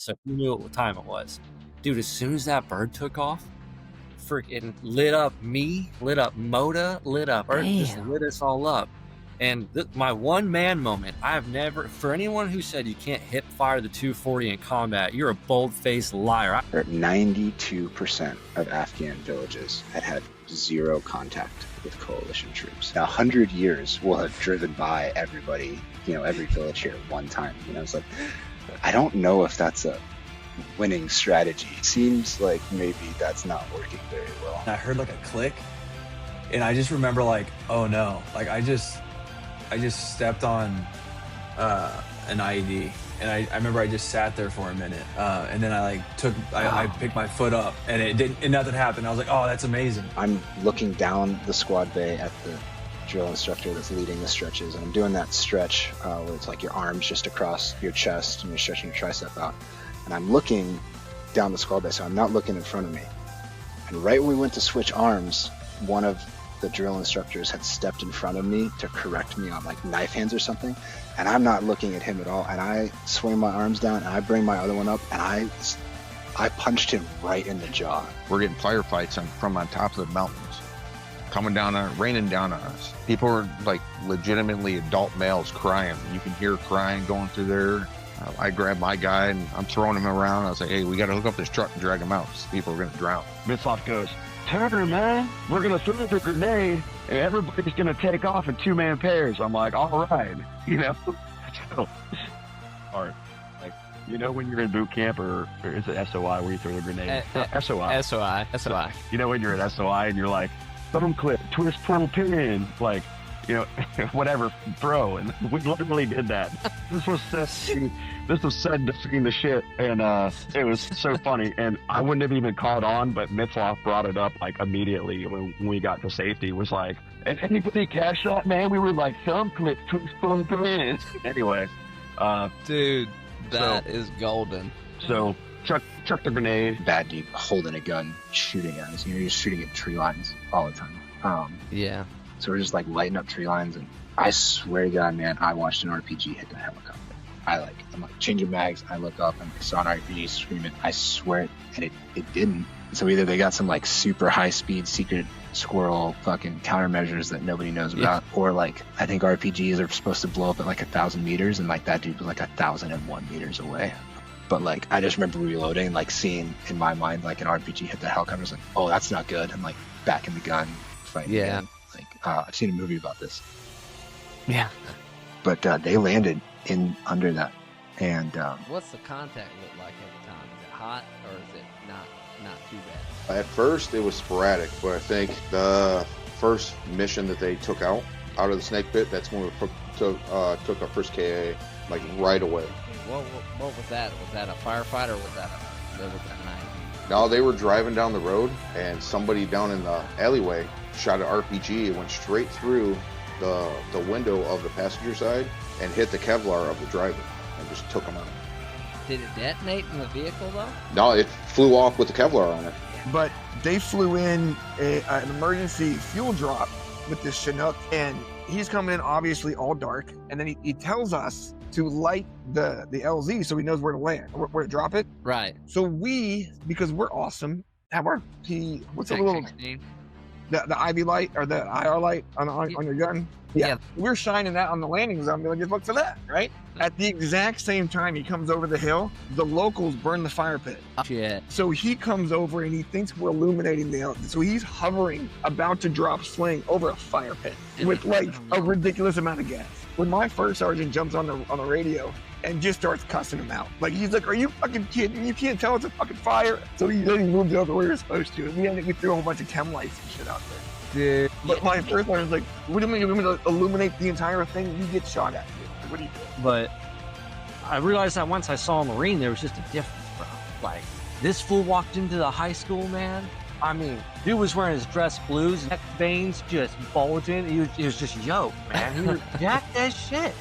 So he knew what time it was. Dude, as soon as that bird took off, freaking lit up me, lit up Moda, lit up Earth, just lit us all up. And my one-man moment, I've never, for anyone who said you can't hip fire the 240 in combat, you're a bold-faced liar. 92% of Afghan villages had zero contact with coalition troops. Now, 100 years will have driven by everybody, every village here one time. It's like, I don't know if that's a winning strategy. It seems like maybe that's not working very well. I heard like a click, and I just remember like, oh no, like I just stepped on an IED, and I remember I just sat there for a minute, and then I picked my foot up, and and nothing happened. I was like, oh, that's amazing. I'm looking down the squad bay at the drill instructor that's leading the stretches, and I'm doing that stretch where it's like your arms just across your chest and you're stretching your tricep out, and I'm looking down the squad bay, so I'm not looking in front of me. And right when we went to switch arms, one of the drill instructors had stepped in front of me to correct me on like knife hands or something, and I'm not looking at him at all, and I swing my arms down and I bring my other one up, and I punched him right in the jaw. We're getting firefights from on top of the mountains coming down on, raining down on us. People are like legitimately adult males crying. You can hear crying going through there. I grab my guy and I'm throwing him around. I was like, hey, we got to hook up this truck and drag him out because people are going to drown. Mitzloff goes, Turner, man, we're going to throw the grenade and everybody's going to take off in 2-man pairs. I'm like, all right, So, or like, when you're in boot camp or is it SOI where you throw the grenade? SOI. SOI. When you're at SOI and you're like, thumb clip, twist, pull, pin, like, whatever, throw. And we literally did that. This was said during the shit, and it was so funny. And I wouldn't have even caught on, but Mitzloff brought it up like immediately when we got to safety. Was like, and anybody catch that, man? We were like, thumb clip, twist, pull, pin. Anyway, dude, that is golden. So chuck the grenade. Bad dude holding a gun, shooting at us. You're shooting at tree lines all the time. Yeah. So we're just like lighting up tree lines, and I swear to God, man, I watched an RPG hit the helicopter. I'm like changing mags. I look up and I saw an RPG screaming. I swear it, and it didn't. So either they got some like super high speed secret squirrel fucking countermeasures that nobody knows about, or like I think RPGs are supposed to blow up at like 1,000 meters, and like that dude was like 1,001 meters away. But like I just remember reloading, like seeing in my mind like an RPG hit the helicopter. I was like, oh, that's not good. I'm like back in the gun, fighting again. Like I've seen a movie about this. Yeah. But they landed in under that, and what's the contact look like at the time? Is it hot or is it not too bad? At first it was sporadic, but I think the first mission that they took out of the snake pit, that's when we took our first KA like right away. What was that? Was that a firefighter or was that an IED? No, they were driving down the road and somebody down in the alleyway shot an RPG. It went straight through the window of the passenger side and hit the Kevlar of the driver and just took him out. Did it detonate in the vehicle though? No, it flew off with the Kevlar on it. But they flew in an emergency fuel drop with this Chinook, and he's coming in obviously all dark, and then he tells us to light the LZ so he knows where to land, where to drop it. Right. So we, because we're awesome, have our what's the little the IV light or the IR light on your gun? Yeah. We're shining that on the landing zone. Like, just look for that, right? At the exact same time he comes over the hill, the locals burn the fire pit. Shit. So he comes over and he thinks we're illuminating the LZ. So he's hovering, about to drop sling over a fire pit with like a ridiculous amount of gas. When my first sergeant jumps on the radio and just starts cussing him out. Like, he's like, are you fucking kidding? You can't tell it's a fucking fire. So he moved it over where you're supposed to. And we threw a whole bunch of chem lights and shit out there. Dude. But my first one was like, what do you mean you're going to illuminate the entire thing? You get shot at. Like, what do you do? But I realized that once I saw a Marine, there was just a difference, bro. Like, this fool walked into the high school, man. I mean, dude was wearing his dress blues, neck veins just bulging. He was just yoked, man. He was jacked as shit.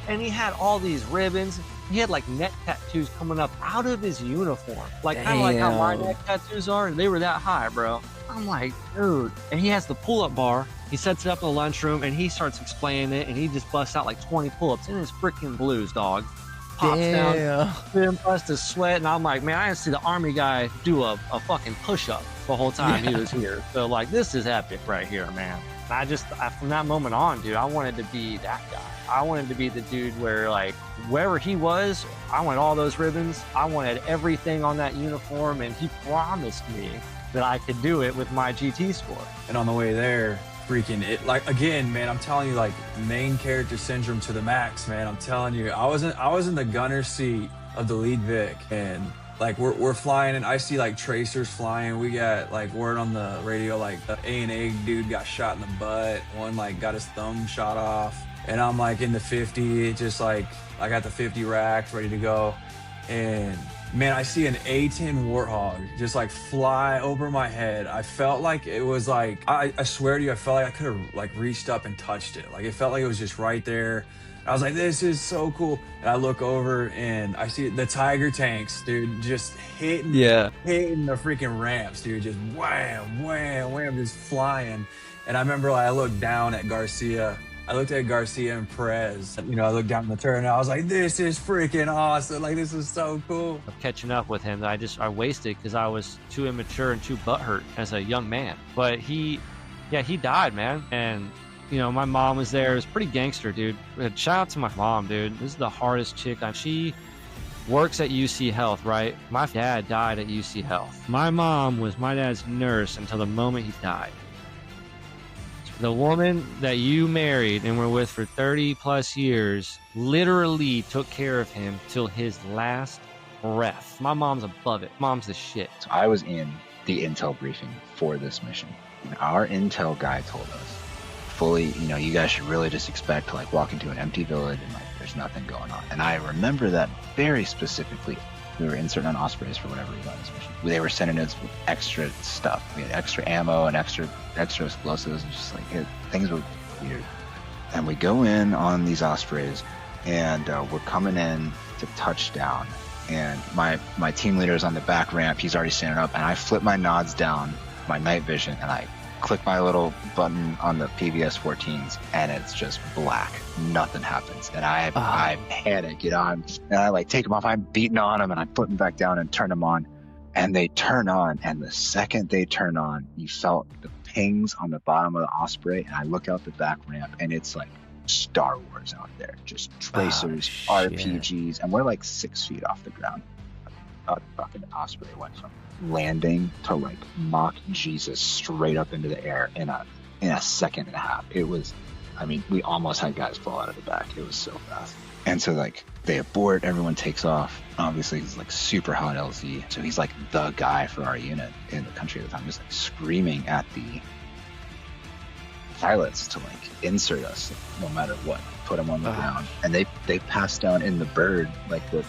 And he had all these ribbons. He had like neck tattoos coming up out of his uniform. Like, kind of like how my neck tattoos are. And they were that high, bro. I'm like, dude. And he has the pull-up bar. He sets it up in the lunchroom and he starts explaining it. And he just busts out like 20 pull-ups in his freaking blues, dog. pops down, Damn. busts a sweat, and I'm like, man, I didn't see the Army guy do a fucking push-up the whole time he was here. So like, this is epic right here, man. And from that moment on, dude, I wanted to be that guy. I wanted to be the dude where, like, wherever he was, I wanted all those ribbons. I wanted everything on that uniform, and he promised me that I could do it with my GT score. And on the way there, freaking it, like, again, man, I'm telling you, like, main character syndrome to the max, man. I'm telling you, I was in the gunner seat of the lead Vic, and like we're flying, and I see like tracers flying. We got like word on the radio, like the A&A dude got shot in the butt. One like got his thumb shot off, and I'm like in the 50, just like I got the 50 racked ready to go, and man, I see an A-10 Warthog just like fly over my head. I felt like it was like, I swear to you, I felt like I could have like reached up and touched it. Like it felt like it was just right there. I was like, this is so cool. And I look over and I see the Tiger tanks, dude, just hitting the freaking ramps, dude, just wham, wham, wham, just flying. And I remember like, I looked down at Garcia. I looked at Garcia and Perez. You know, I looked down the turn and I was like, this is freaking awesome. Like, this is so cool. Of catching up with him that I wasted because I was too immature and too butthurt as a young man. But he died, man. And you know, my mom was there. It was pretty gangster, dude. Shout out to my mom, dude. This is the hardest chick. She works at UC Health, right? My dad died at UC Health. My mom was my dad's nurse until the moment he died. The woman that you married and were with for 30 plus years literally took care of him till his last breath. My mom's above it. Mom's the shit. So I was in the intel briefing for this mission, and our intel guy told us, fully, you know, you guys should really just expect to like walk into an empty village and like there's nothing going on. And I remember that very specifically. We were inserting on Ospreys for whatever reason on this mission. They were sending us with extra stuff. We had extra ammo and extra explosives, and just like things were weird. And we go in on these Ospreys, and we're coming in to touchdown. And my team leader is on the back ramp. He's already standing up, and I flip my nods down, my night vision, and I click my little button on the PVS 14s, and it's just black. Nothing happens, and I panic, you know, and I like take them off. I'm beating on them, and I put them back down and turn them on, and they turn on. And the second they turn on, you felt the pings on the bottom of the Osprey, and I look out the back ramp, and it's like Star Wars out there, just tracers, RPGs, and we're like 6 feet off the ground. A fucking Osprey went from landing to like mock Jesus straight up into the air in a second and a half. It was, I mean, we almost had guys fall out of the back. It was so fast. And so like they abort, everyone takes off. Obviously he's like super hot LZ, so he's like the guy for our unit in the country at the time, just like screaming at the pilots to like insert us no matter what, put them on the ground. And they pass down in the bird, like the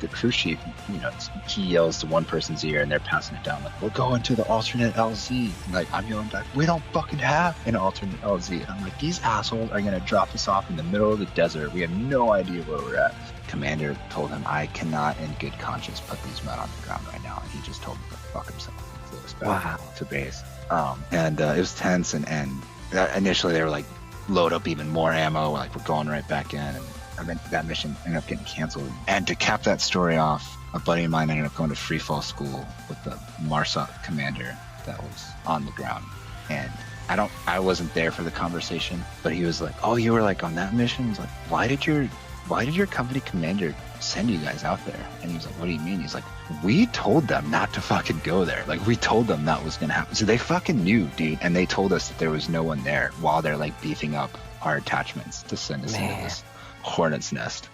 crew chief, you know, he yells to one person's ear and they're passing it down like, we're going to the alternate LZ. And like I'm yelling back, we don't fucking have an alternate LZ. And I'm like, these assholes are gonna drop us off in the middle of the desert. We have no idea where we're at. Commander told him, I cannot in good conscience put these men on the ground right now. And he just told me to fuck himself and flew us back to base. And it was tense, and initially they were like, load up even more ammo, like we're going right back in, and then that mission ended up getting canceled. And to cap that story off, a buddy of mine ended up going to free fall school with the MARSOC commander that was on the ground. And I wasn't there for the conversation, but he was like, oh, you were like on that mission? He's like, why did your company commander send you guys out there? And he was like, what do you mean? He's like, we told them not to fucking go there. Like, we told them that was gonna happen. So they fucking knew, dude. And they told us that there was no one there while they're like beefing up our attachments to send us into this hornet's nest.